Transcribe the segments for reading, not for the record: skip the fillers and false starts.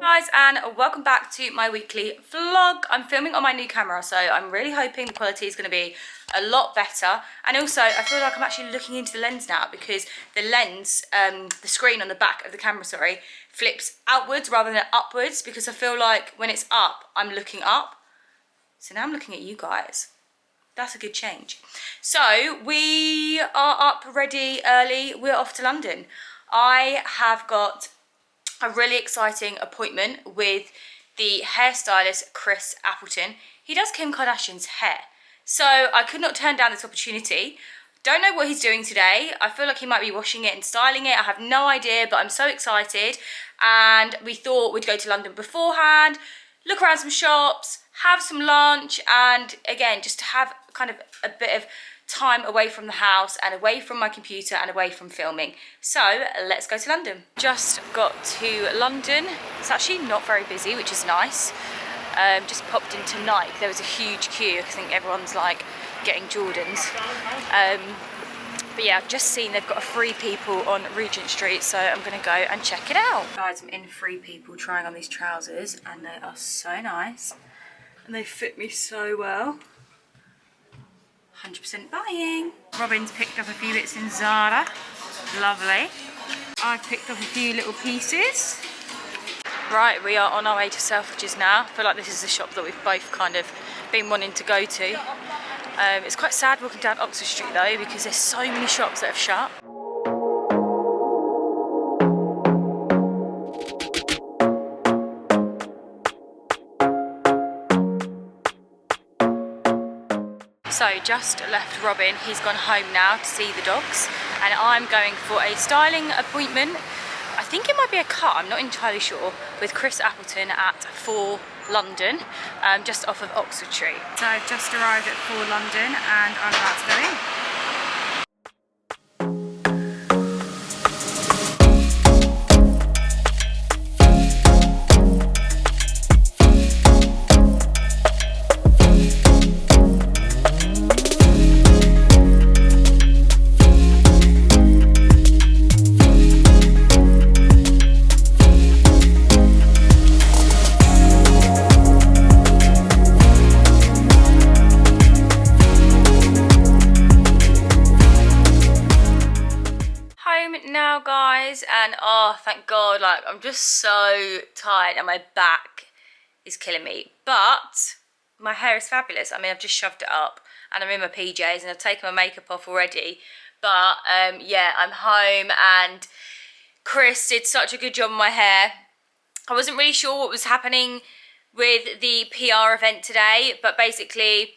Guys, and welcome back to my weekly vlog. I'm filming on my new camera, so I'm really hoping the quality is going to be a lot better. And also I feel like I'm actually looking into the lens now, because the lens, the screen on the back of the camera, sorry, flips outwards rather than upwards, because I feel like when it's up I'm looking up, so now I'm looking at you guys. That's a good change. So we are up ready early. We're off to London. I have got a really exciting appointment with the hairstylist Chris Appleton. He does Kim Kardashian's hair, so I could not turn down this opportunity. Don't know what he's doing today. I feel like he might be washing it and styling it. I have no idea, but I'm so excited. And we thought we'd go to London beforehand, look around some shops, have some lunch, and again, just to have kind of a bit of time away from the house and away from my computer and away from filming. So let's go to London. Just got to London. It's actually not very busy, which is nice. Just popped into Nike. There was a huge queue. I think everyone's like getting Jordans. But yeah, I've just seen they've got a Free People on Regent Street, so I'm gonna go and check it out. Guys, I'm in Free People trying on these trousers, and they are so nice. And they fit me so well. 100% buying. Robin's picked up a few bits in Zara. Lovely. I've picked up a few little pieces. Right, we are on our way to Selfridges now. I feel like this is the shop that we've both kind of been wanting to go to. It's quite sad walking down Oxford Street though, because there's so many shops that have shut. So just left Robin, he's gone home now to see the dogs, and I'm going for a styling appointment. I think it might be a cut, I'm not entirely sure, with Chris Appleton at 4 London, just off of Oxford Street. So I've just arrived at 4 London and I'm about to go in. Now guys, and oh thank God, like I'm just so tired and my back is killing me, but my hair is fabulous. I mean, I've just shoved it up and I'm in my PJs and I've taken my makeup off already, but yeah, I'm home and Chris did such a good job on my hair. I wasn't really sure what was happening with the PR event today, but basically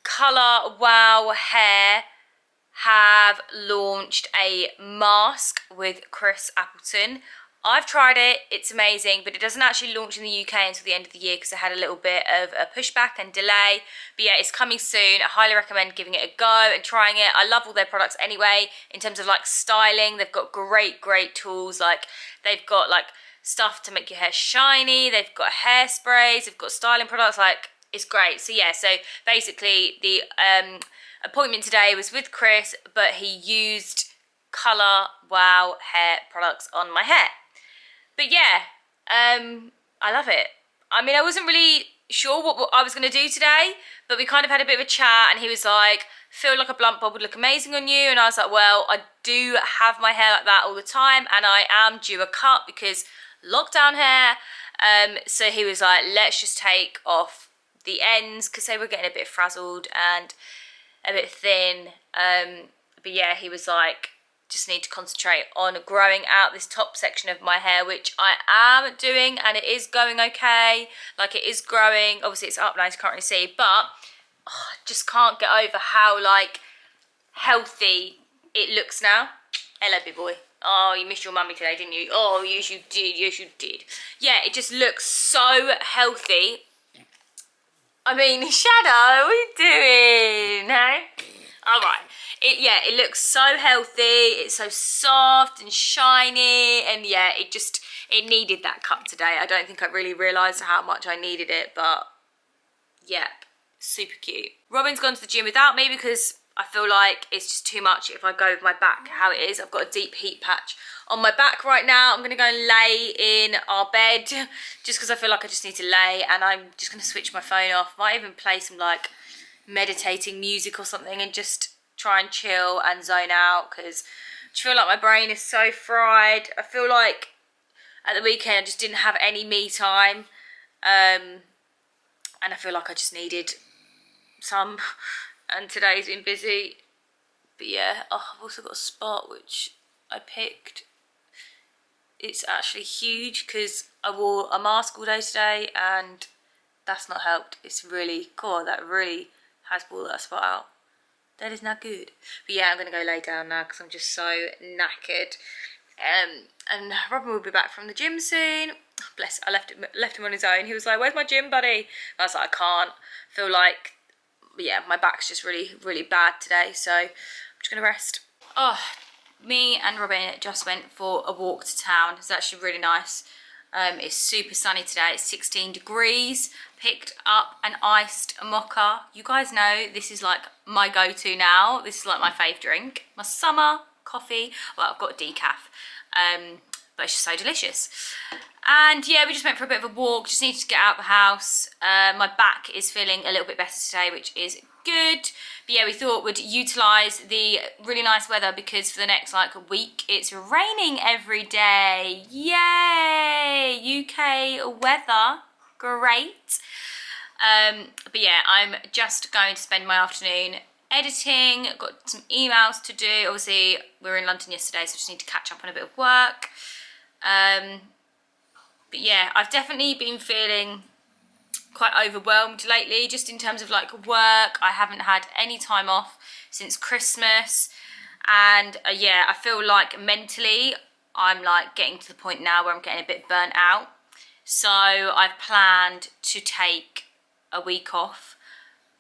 Colour Wow Hair have launched a mask with Chris Appleton. I've tried it, it's amazing, but it doesn't actually launch in the UK until the end of the year because I had a little bit of a pushback and delay. But yeah, it's coming soon. I highly recommend giving it a go and trying it. I love all their products anyway, in terms of like styling. They've got great tools. Like they've got like stuff to make your hair shiny, they've got hairsprays, they've got styling products, like it's great. So yeah, so basically the appointment today was with Chris, but he used Colour Wow hair products on my hair. But yeah, I love it. I mean, I wasn't really sure what I was going to do today, but we kind of had a bit of a chat and he was like, feel like a blunt bob would look amazing on you. And I was like, well, I do have my hair like that all the time and I am due a cut because lockdown hair. So he was like, let's just take off the ends because they were getting a bit frazzled and a bit thin, but yeah, he was like, just need to concentrate on growing out this top section of my hair, which I am doing, and it is going okay. Like, it is growing. Obviously it's up now, you can't really see, but I just can't get over how like healthy it looks now. Hello, big boy. Oh, you missed your mummy today, didn't you? Oh, yes you did, yes you did. Yeah, it just looks so healthy. I mean, Shadow, what are you doing, hey? All right. It looks so healthy. It's so soft and shiny. And yeah, it needed that cut today. I don't think I really realised how much I needed it, but yeah, super cute. Robin's gone to the gym without me because I feel like it's just too much if I go with my back how it is. I've got a deep heat patch on my back right now. I'm gonna go and lay in our bed just because I feel like I just need to lay, and I'm just gonna switch my phone off. Might even play some like meditating music or something and just try and chill and zone out, because I just feel like my brain is so fried. I feel like at the weekend I just didn't have any me time, and I feel like I just needed some, and today's been busy. But yeah, oh, I've also got a spot which I picked. It's actually huge because I wore a mask all day today and that's not helped. It's really cool. That really has brought that spot out. That is not good. But yeah, I'm going to go lay down now because I'm just so knackered. And Robin will be back from the gym soon. Bless, I left him on his own. He was like, where's my gym buddy? And I was like, I can't. I feel like, yeah, my back's just really, really bad today. So I'm just going to rest. Oh, me and Robin just went for a walk to town. It's actually really nice. It's super sunny today. It's 16 degrees. Picked up an iced mocha. You guys know this is like my go-to now. This is like my fave drink. My summer coffee. Well, I've got decaf. But it's just so delicious. And yeah, we just went for a bit of a walk. Just needed to get out of the house. My back is feeling a little bit better today, which is good. But yeah, we thought we'd utilise the really nice weather because for the next like a week it's raining every day. Yay! UK weather. Great. But yeah, I'm just going to spend my afternoon editing. Got some emails to do. Obviously, we were in London yesterday, so I just need to catch up on a bit of work. But yeah, I've definitely been feeling quite overwhelmed lately, just in terms of like work. I haven't had any time off since Christmas, and yeah, I feel like mentally I'm like getting to the point now where I'm getting a bit burnt out. So I've planned to take a week off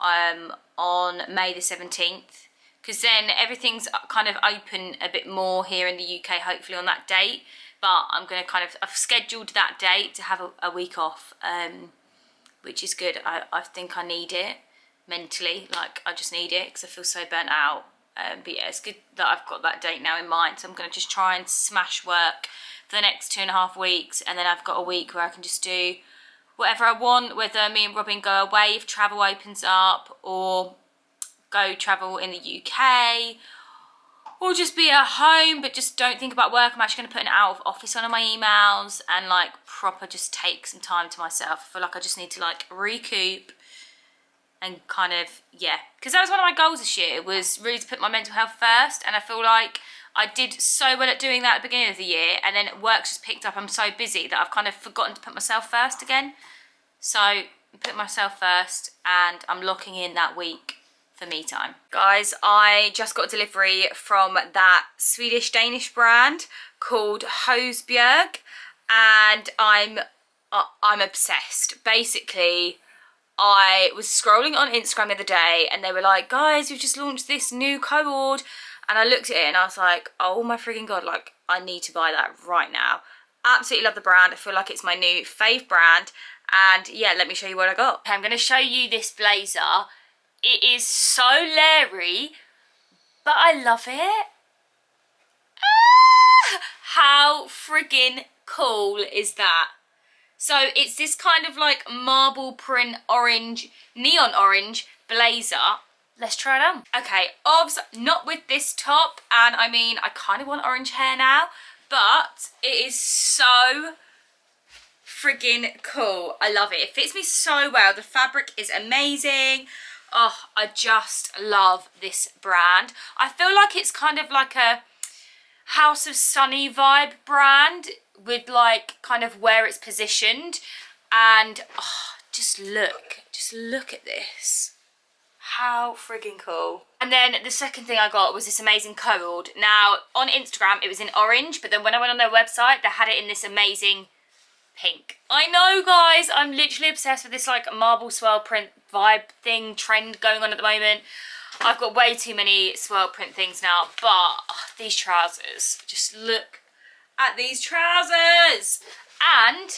on May the 17th, because then everything's kind of open a bit more here in the UK, hopefully on that date. But I'm going to I've scheduled that date to have a week off, which is good. I think I need it mentally, like I just need it because I feel so burnt out. But yeah, it's good that I've got that date now in mind. So I'm going to just try and smash work for the next 2.5 weeks, and then I've got a week where I can just do whatever I want, whether me and Robin go away if travel opens up, or go travel in the UK, or just be at home but just don't think about work. I'm actually going to put an out of office on my emails and like proper just take some time to myself. I feel like I just need to like recoup and kind of, yeah, because that was one of my goals this year, was really to put my mental health first, and I feel like I did so well at doing that at the beginning of the year, and then work's just picked up. I'm so busy that I've kind of forgotten to put myself first again. So I put myself first, and I'm locking in that week for me time. Guys, I just got a delivery from that Swedish-Danish brand called Hosbjerg, and I'm obsessed. Basically, I was scrolling on Instagram the other day, and they were like, guys, we've just launched this new cord. And I looked at it and I was like, oh my freaking God, like I need to buy that right now. Absolutely love the brand. I feel like it's my new fave brand. And yeah, let me show you what I got. Okay, I'm going to show you this blazer. It is so leery, but I love it. Ah! How friggin' cool is that? So it's this kind of like marble print orange, neon orange blazer. Let's try it on. Okay, obvs, not with this top, and I mean, I kind of want orange hair now, but it is so friggin' cool. I love it. It fits me so well. The fabric is amazing. Oh, I just love this brand. I feel like it's kind of like a House of Sunny vibe brand with like kind of where it's positioned, and oh, just look at this. How friggin' cool. And then the second thing I got was this amazing cord. Now, on Instagram, it was in orange, but then when I went on their website, they had it in this amazing pink. I know, guys, I'm literally obsessed with this like marble swirl print vibe thing, trend going on at the moment. I've got way too many swirl print things now, but oh, these trousers, just look at these trousers. And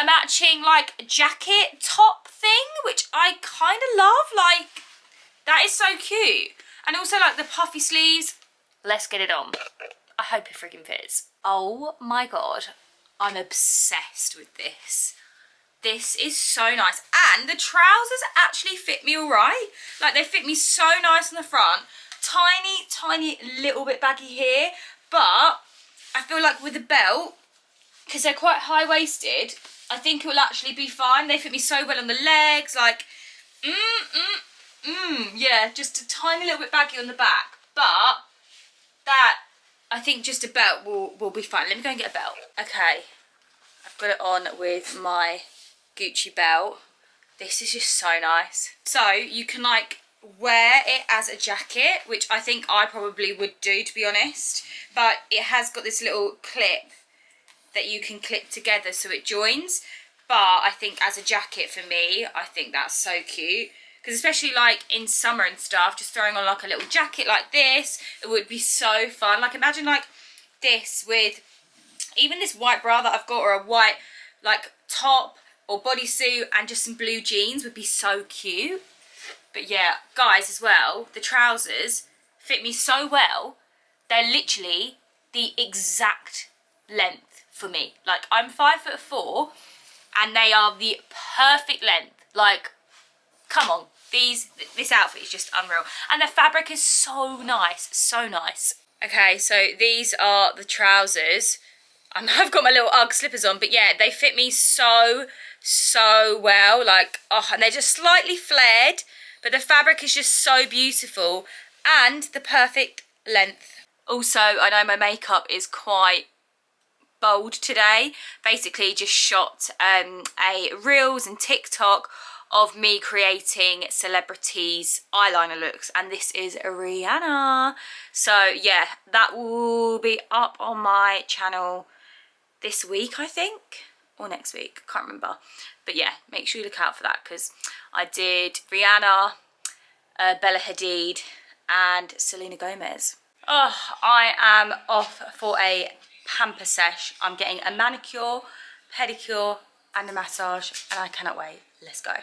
a matching like jacket top thing, which I kind of love. Like, that is so cute. And also like the puffy sleeves. Let's get it on. I hope it freaking fits. Oh my God, I'm obsessed with this. This is so nice. And the trousers actually fit me all right. Like, they fit me so nice on the front. Tiny, tiny little bit baggy here. But I feel like with the belt, because they're quite high-waisted, I think it will actually be fine. They fit me so well on the legs. Like, yeah, just a tiny little bit baggy on the back. But that, I think just a belt will be fine. Let me go and get a belt. Okay, I've got it on with my Gucci belt. This is just so nice. So you can like wear it as a jacket, which I think I probably would do, to be honest. But it has got this little clip that you can clip together so it joins. But I think as a jacket for me, I think that's so cute. Because especially like in summer and stuff, just throwing on like a little jacket like this, it would be so fun. Like imagine like this with even this white bra that I've got, or a white like top or bodysuit and just some blue jeans would be so cute. But yeah, guys, as well, the trousers fit me so well. They're literally the exact length for me. Like, I'm 5'4", and they are the perfect length. Like, come on, this outfit is just unreal. And the fabric is so nice, so nice. Okay, so these are the trousers. I've got my little Ugg slippers on, but yeah, they fit me so well. Like, oh, and they're just slightly flared, but the fabric is just so beautiful and the perfect length. Also, I know my makeup is quite bold today. Basically just shot a Reels and TikTok of me creating celebrities eyeliner looks, and this is Rihanna. So yeah, that will be up on my channel this week, I think, or next week, can't remember. But yeah, make sure you look out for that, because I did Rihanna, Bella Hadid and Selena Gomez. Oh, I am off for a pamper sesh. I'm getting a manicure, pedicure and a massage, and I cannot wait. Let's go.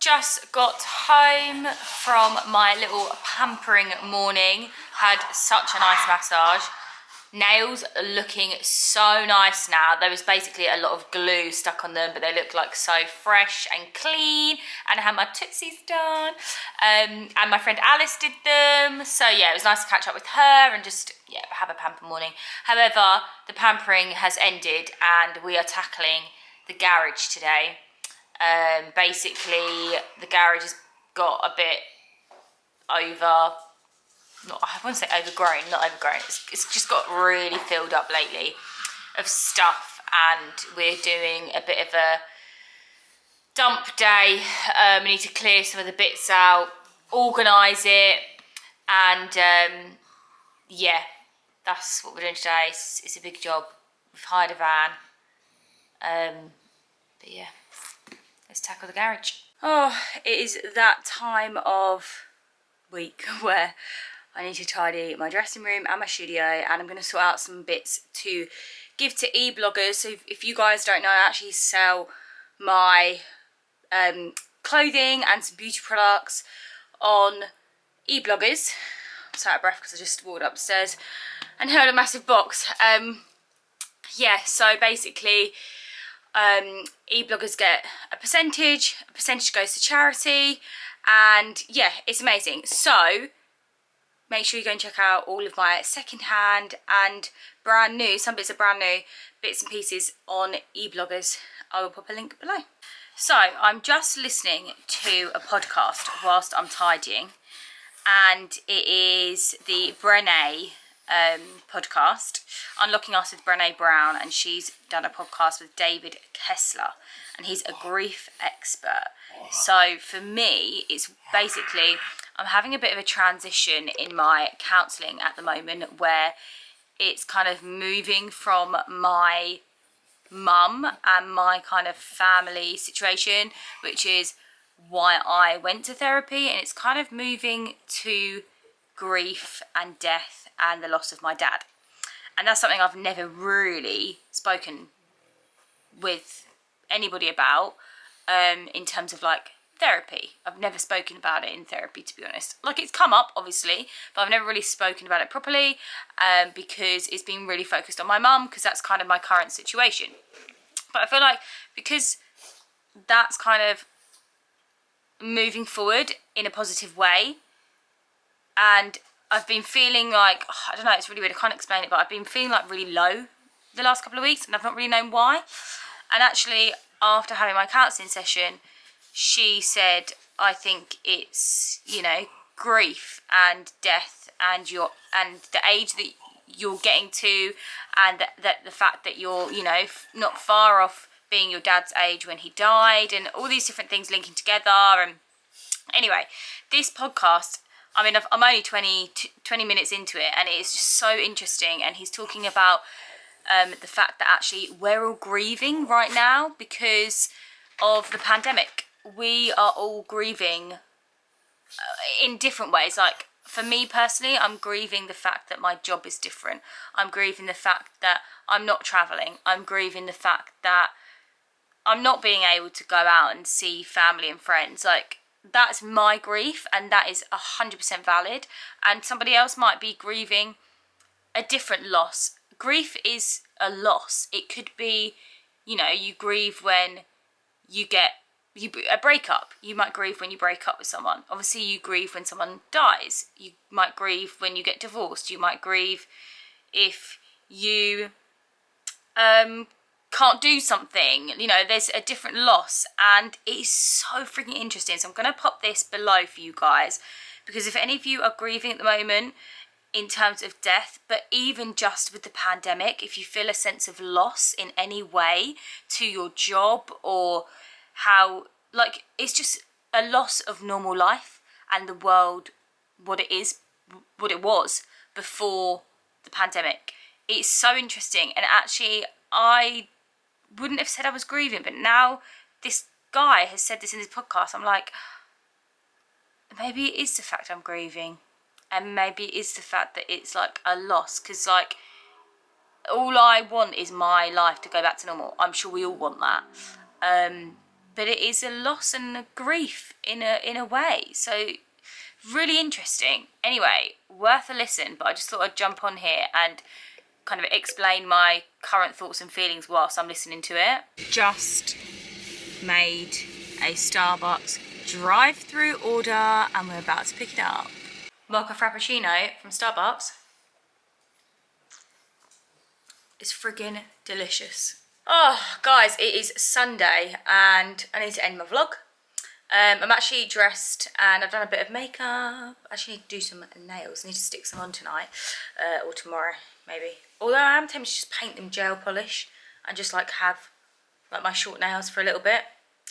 Just got home from my little pampering morning. Had such a nice massage. Nails are looking so nice now. There was basically a lot of glue stuck on them, but they look like so fresh and clean. And I had my tootsies done. And my friend Alice did them. So yeah, it was nice to catch up with her and just, yeah, have a pamper morning. However, the pampering has ended and we are tackling the garage today. Basically, the garage has got a bit over... I want to say overgrown, not overgrown. It's just got really filled up lately of stuff, and we're doing a bit of a dump day. We need to clear some of the bits out, organise it, and yeah, that's what we're doing today. It's a big job. We've hired a van, but yeah, let's tackle the garage. Oh, it is that time of week where I need to tidy my dressing room and my studio, and I'm going to sort out some bits to give to e-bloggers. So if you guys don't know, I actually sell my clothing and some beauty products on e-bloggers. I'm so out of breath because I just walked upstairs and heard a massive box. Yeah, so basically e-bloggers get a percentage goes to charity, and yeah, it's amazing. So make sure you go and check out all of my secondhand and brand new, some bits are brand new, bits and pieces on e-bloggers. I will pop a link below. So I'm just listening to a podcast whilst I'm tidying, and it is the Brené podcast, Unlocking Us with Brené Brown, and she's done a podcast with David Kessler, and he's a grief expert. So for me, it's basically, I'm having a bit of a transition in my counselling at the moment, where it's kind of moving from my mum and my kind of family situation, which is why I went to therapy, and it's kind of moving to grief and death and the loss of my dad. And that's something I've never really spoken with anybody about in terms of like therapy. I've never spoken about it in therapy, to be honest. Like, it's come up obviously, but I've never really spoken about it properly because it's been really focused on my mum, because that's kind of my current situation. But I feel like because that's kind of moving forward in a positive way, and I've been feeling like, I don't know, it's really weird, I can't explain it, but I've been feeling like really low the last couple of weeks, and I've not really known why. And actually, after having my counselling session, she said, I think it's, you know, grief and death and the age that you're getting to, and that the fact that you're, you know, not far off being your dad's age when he died, and all these different things linking together. And anyway, this podcast, I mean, I'm only 20 minutes into it, and it is just so interesting. And he's talking about the fact that actually we're all grieving right now because of the pandemic. We are all grieving in different ways. Like, for me personally, I'm grieving the fact that my job is different. I'm grieving the fact that I'm not travelling. I'm grieving the fact that I'm not being able to go out and see family and friends. Like, that's my grief, and that is 100% valid. And somebody else might be grieving a different loss. Grief is a loss. It could be, you know, you grieve when you get a breakup. You might grieve when you break up with someone. Obviously, you grieve when someone dies. You might grieve when you get divorced. You might grieve if you can't do something. You know, there's a different loss, and it is so freaking interesting. So I'm going to pop this below for you guys, because if any of you are grieving at the moment in terms of death, but even just with the pandemic, if you feel a sense of loss in any way to your job, or how, like, it's just a loss of normal life and the world, what it was before the pandemic. It's so interesting. And actually, I wouldn't have said I was grieving, but now this guy has said this in his podcast. I'm like, maybe it is the fact I'm grieving, and maybe it is the fact that it's like a loss, because like all I want is my life to go back to normal. I'm sure we all want that, but it is a loss and a grief in a way. So really interesting. Anyway, worth a listen. But I just thought I'd jump on here and kind of explain my current thoughts and feelings whilst I'm listening to it. Just made a Starbucks drive-through order, and we're about to pick it up. Mocha Frappuccino from Starbucks. It's friggin' delicious. Oh, guys, it is Sunday, and I need to end my vlog. I'm actually dressed, and I've done a bit of makeup. I actually need to do some nails. I need to stick some on tonight, or tomorrow, maybe. Although I am tempted to just paint them gel polish and just like have like my short nails for a little bit,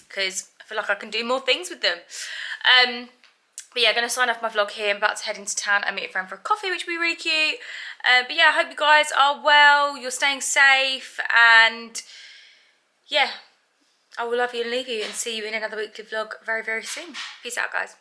because I feel like I can do more things with them. But yeah, I'm going to sign off my vlog here. I'm about to head into town and meet a friend for a coffee, which will be really cute. But yeah, I hope you guys are well, you're staying safe, and yeah, I will love you and leave you, and see you in another weekly vlog very, very soon. Peace out, guys.